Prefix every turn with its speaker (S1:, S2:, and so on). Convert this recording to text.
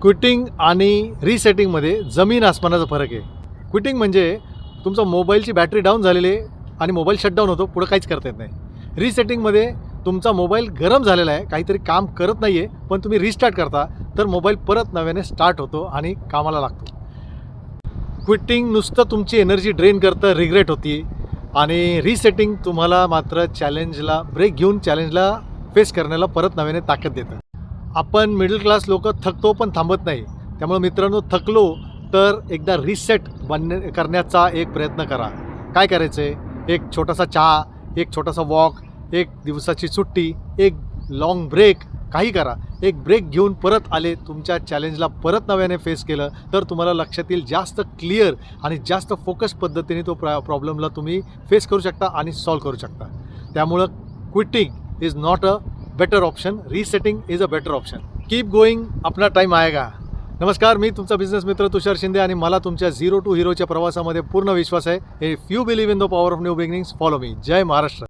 S1: Quitting आणि रीसेटिंगमध्ये जमीन आसमानाचा फरक आहे. क्विटिंग म्हणजे तुमचा मोबाईलची बॅटरी डाऊन झालेली आहे आणि मोबाईल शटडाऊन होतो, पुढं काहीच करता येत नाही. रीसेटिंगमध्ये तुमचा मोबाईल गरम झालेला आहे, काहीतरी काम करत नाही आहे, पण तुम्ही रिस्टार्ट करता तर मोबाईल परत नव्याने स्टार्ट होतो आणि कामाला लागतो. क्विटिंग नुसतं तुमची एनर्जी ड्रेन करतं, रिग्रेट होती, आणि रीसेटिंग तुम्हाला मात्र चॅलेंजला ब्रेक घेऊन चॅलेंजला फेस करण्याला परत नव्याने ताकद देतं. आपण मिडल क्लास लोक थकतो पण थांबत नाही. त्यामुळे मित्रांनो, थकलो तर एकदा रिसेट करण्याचा एक प्रयत्न करा. काय करायचं आहे? एक छोटासा चहा, एक छोटासा वॉक, एक दिवसाची सुट्टी, एक लाँग ब्रेक, काही करा. एक ब्रेक घेऊन परत आले, तुमच्या चॅलेंजला परत नव्याने फेस केलं तर तुम्हाला लक्षात येईल, जास्त क्लिअर आणि जास्त फोकस पद्धतीने तो प्रॉब्लेमला तुम्ही फेस करू शकता आणि सॉल्व करू शकता. त्यामुळं quitting is not a better option, resetting is a better option. Keep going, Apna time आएगा. नमस्कार, मी तुमचा बिझनेस मित्र तुषार शिंदे आणि मला तुमच्या झिरो टू हिरोच्या प्रवासामध्ये पूर्ण विश्वास आहे. If you believe in the power of new beginnings, follow me. जय महाराष्ट्र.